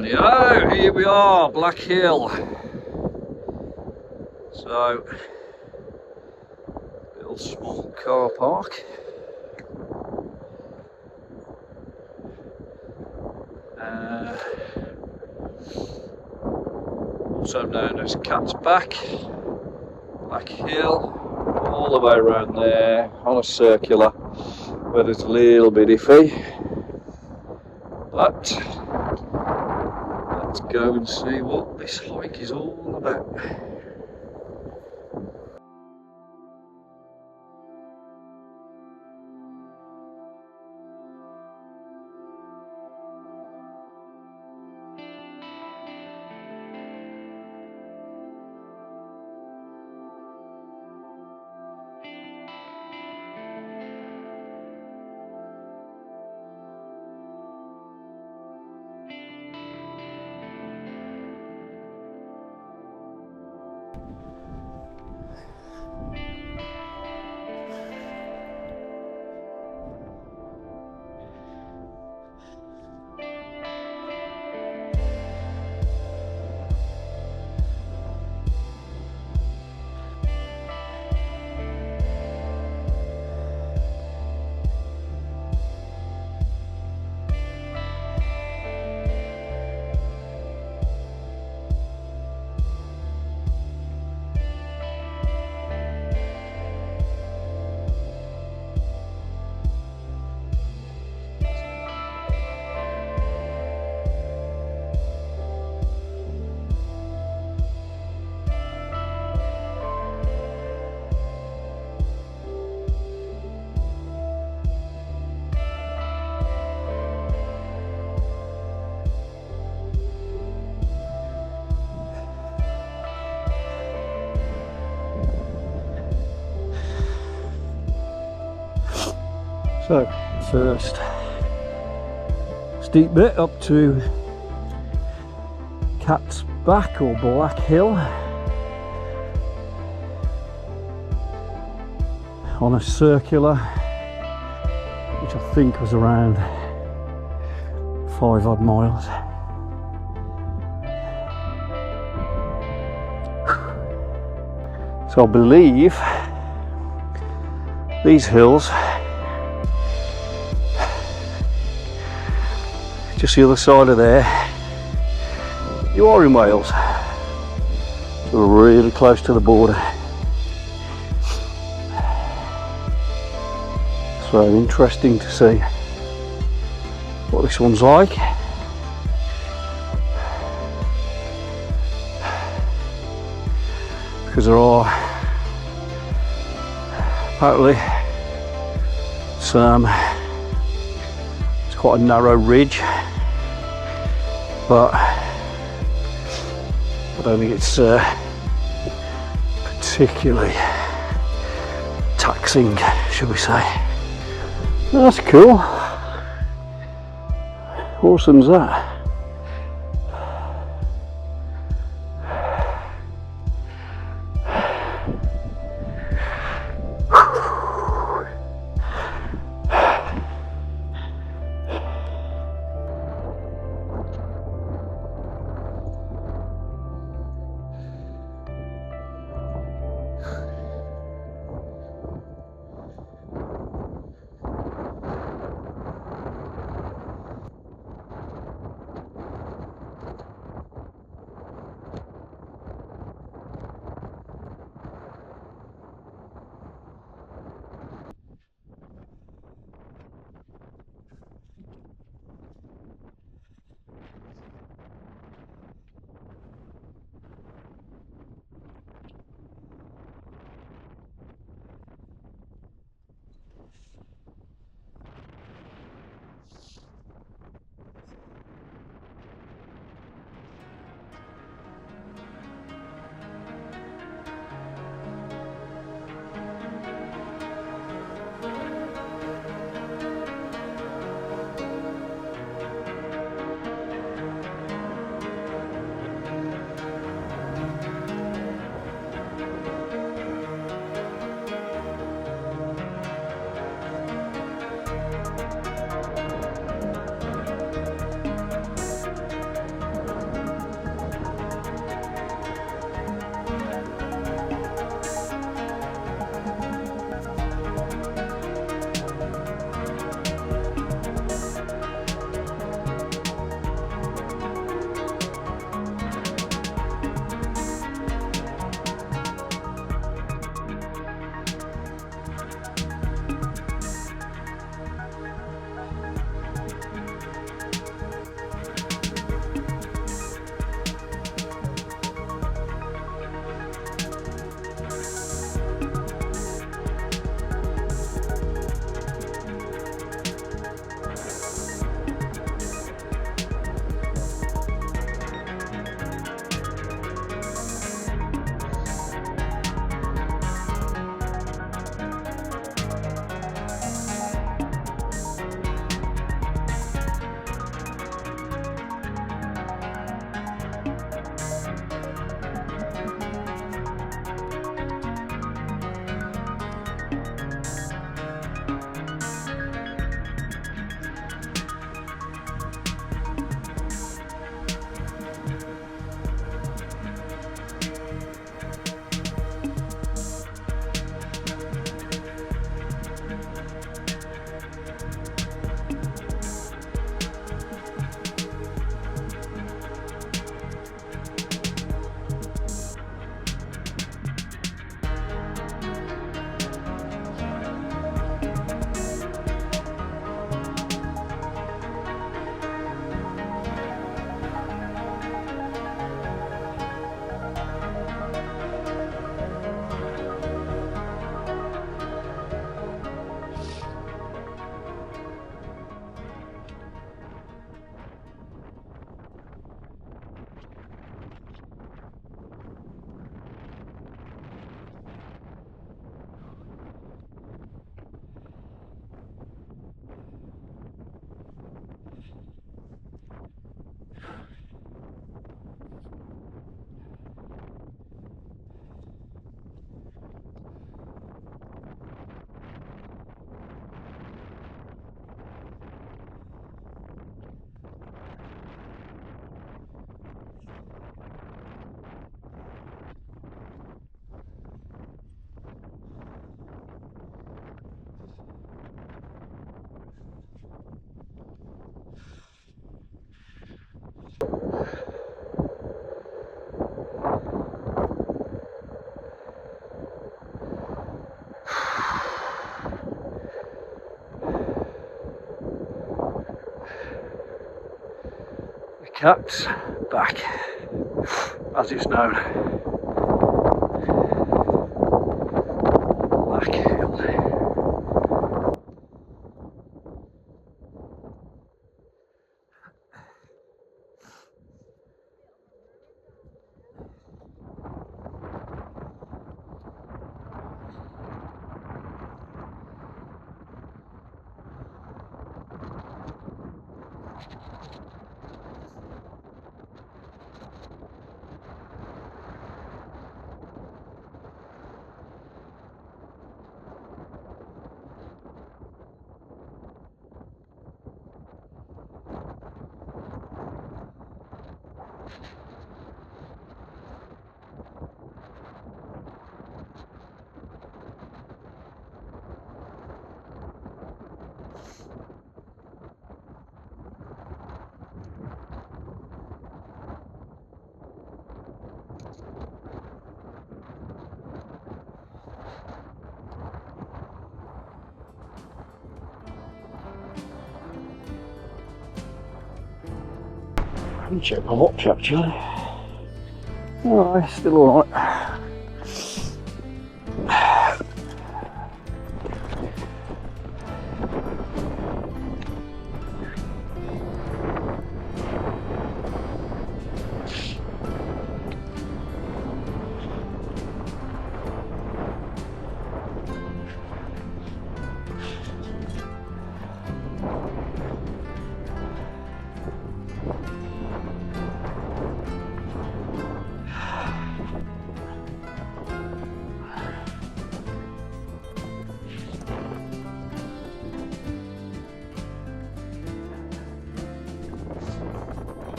Rightio, here we are, Black Hill. So, little small car park. Also known as Cat's Back, Black Hill, all the way around there on a circular, but it's a little bit iffy. But let's go and see what this hike is all about. So, first steep bit up to Cat's Back or Black Hill on a circular, which I think was around 5 odd miles. So I believe these hills, just the other side of there, you are in Wales. So we're really close to the border. So interesting to see what this one's like. Because there are apparently some, it's quite a narrow ridge, but I don't think it's particularly taxing, should we say. That's cool. Awesome's that. Cat's Back, as it's known. Black Hill. Let me check my watch actually. Alright, still alright.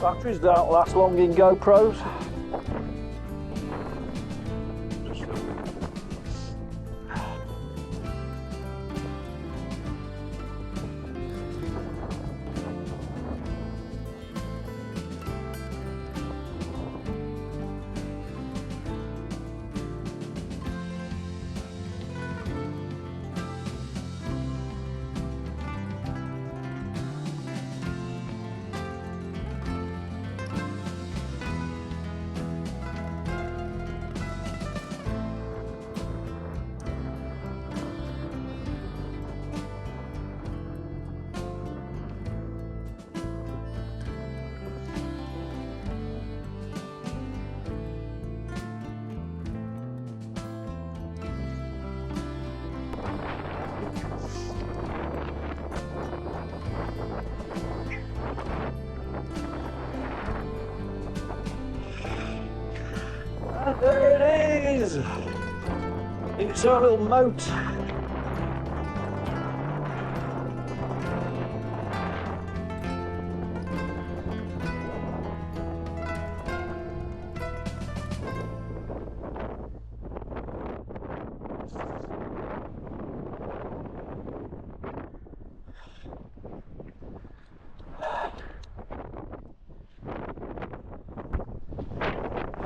Batteries don't last long in GoPros. And there it is! It's our little moat.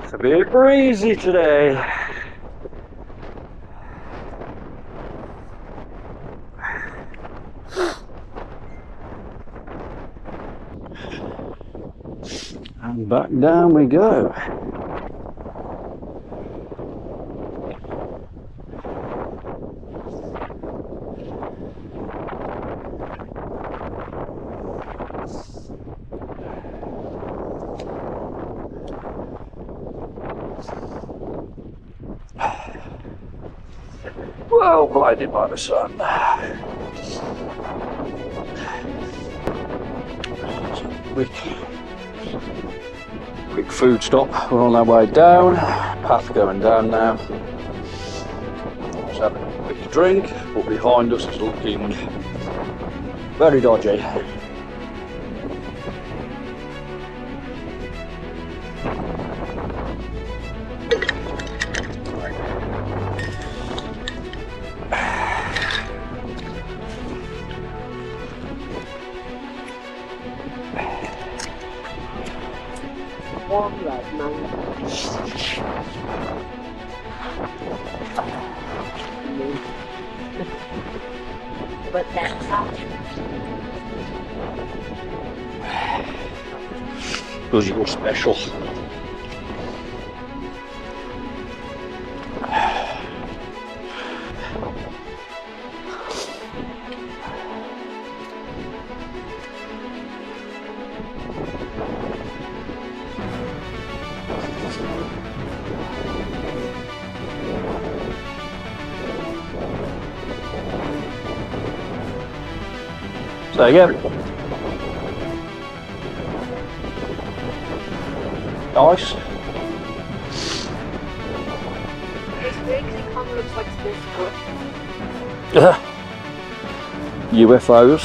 It's a bit breezy today. And back down we go. Well, blinded by the sun. Quick food stop. We're on our way down. Path going down now. Just having a quick drink, but behind us is looking very dodgy. Warm like mine. But that's hot. does you special. So yeah. Nice. This Briggsy kind of looks like space UFOs.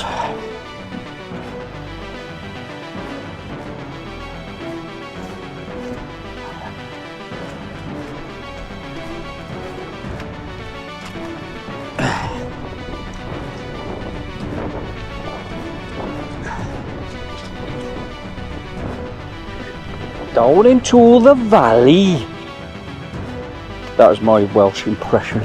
Down into the valley. That was my Welsh impression.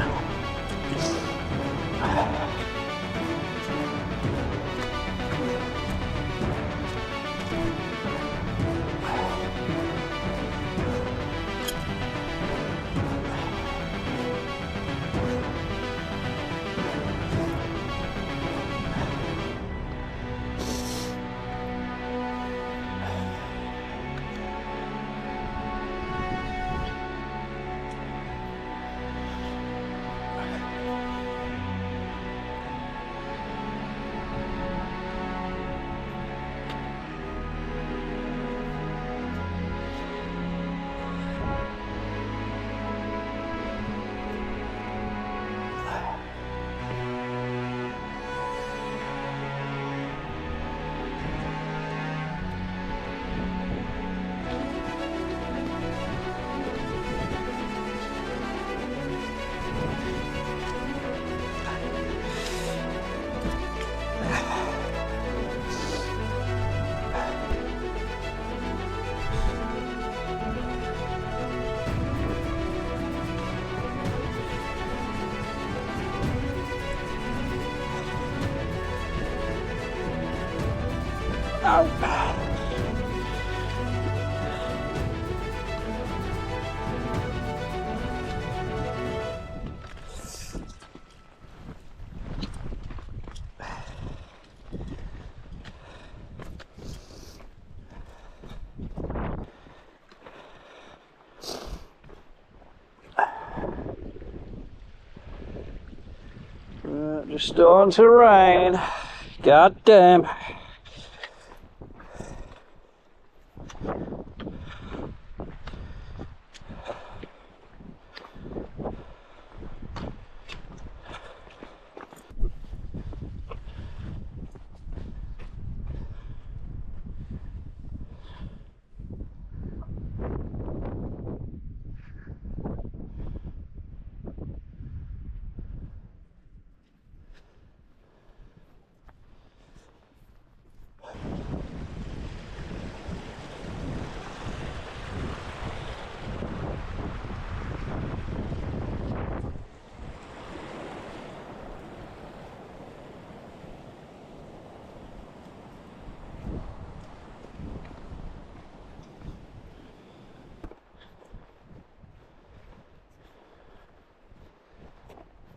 Just starting to rain. God damn.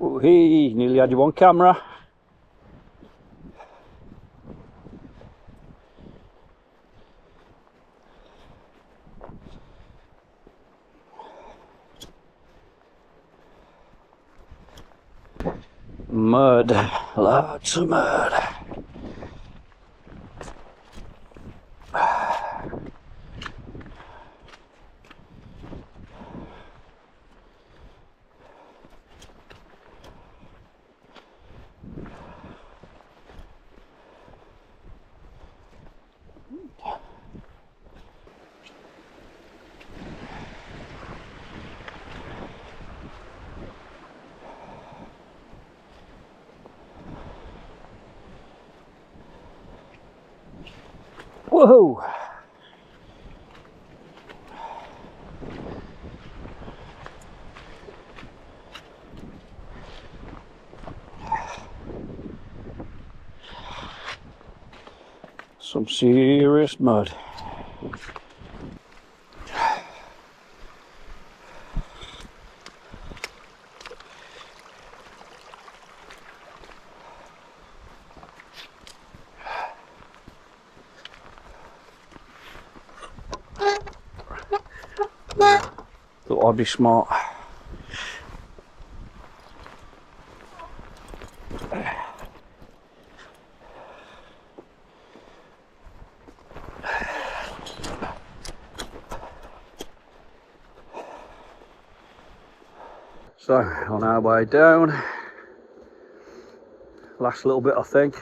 Oh, hey, nearly had you on camera. Mud, lots of mud. Whoa! Some serious mud. Thought I'd be smart. So, on our way down, last little bit I think,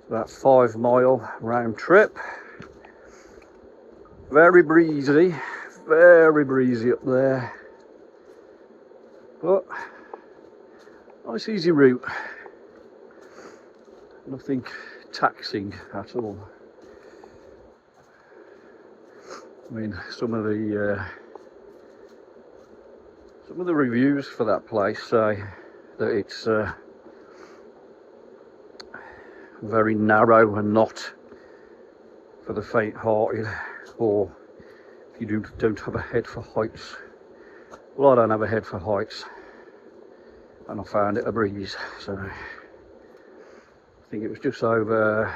about 5 mile round trip. Very breezy up there, but nice easy route, nothing taxing at all. I mean, some of the reviews for that place say that it's very narrow and not for the faint-hearted, or if you don't have a head for heights. Well, I don't have a head for heights, and I found it a breeze. So I think it was just over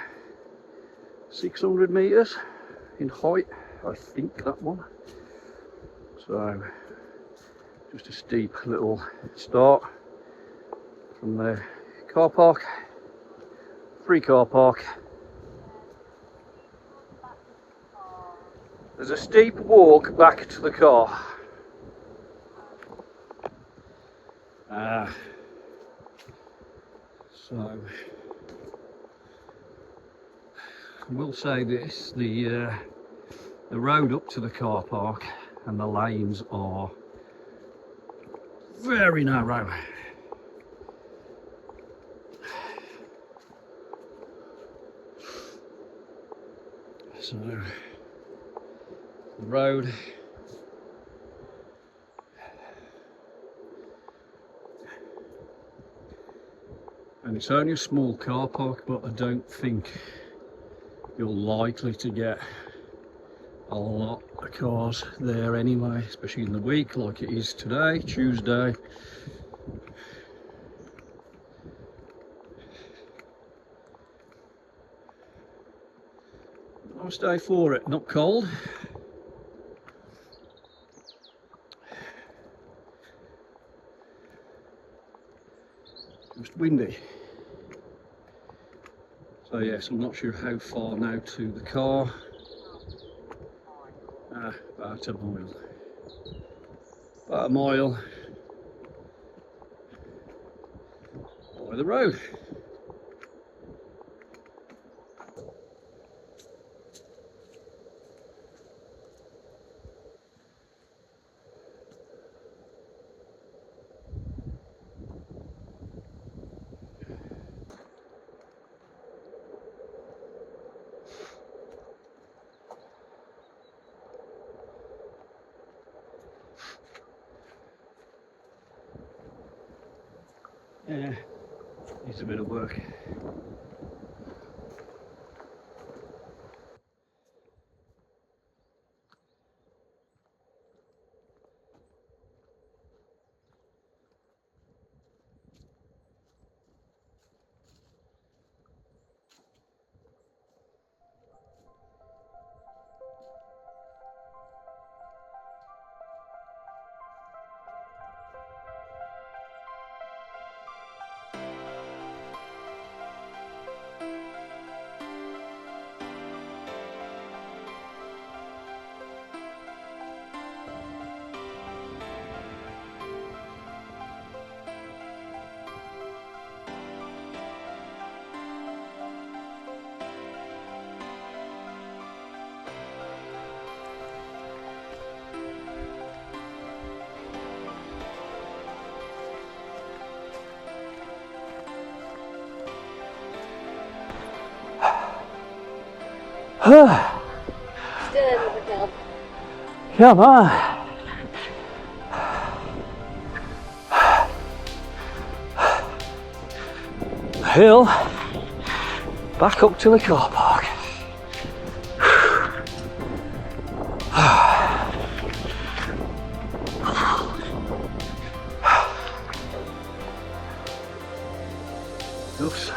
600 meters in height, I think, that one. So just a steep little start from the car park, free car park. There's a steep walk back to the car. So I will say this, the road up to the car park and the lanes are very narrow. So the road and it's only a small car park, but I don't think you're likely to get a lot of cars there anyway, especially in the week like it is today, Tuesday. Nice day for it, not cold. Just windy. So yes, I'm not sure how far now to the car. About a mile. About a mile by the road. Yeah, needs a bit of work. Still in the hill. Come on. Hill back up to the car park. Thus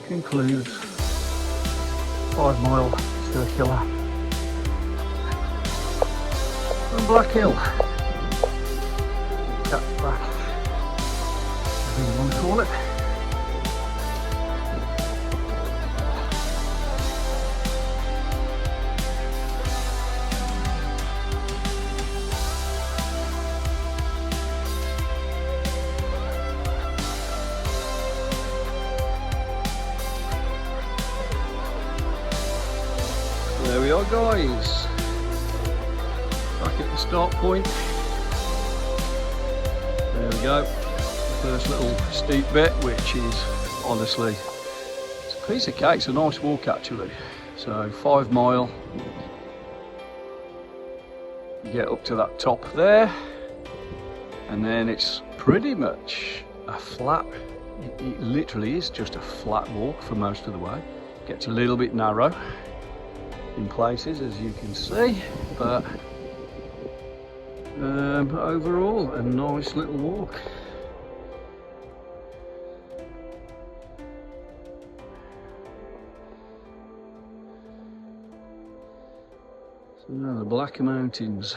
concludes 5 mile circular from Black Hill. Cat back, whatever you want to call it. There we are, guys. Back at the start point. There we go. First little steep bit, which is honestly, it's a piece of cake. It's a nice walk actually. So 5 mile. You get up to that top there, and then it's pretty much a flat. It literally is just a flat walk for most of the way. Gets a little bit narrow in places, as you can see, but overall a nice little walk. So the Black Mountains.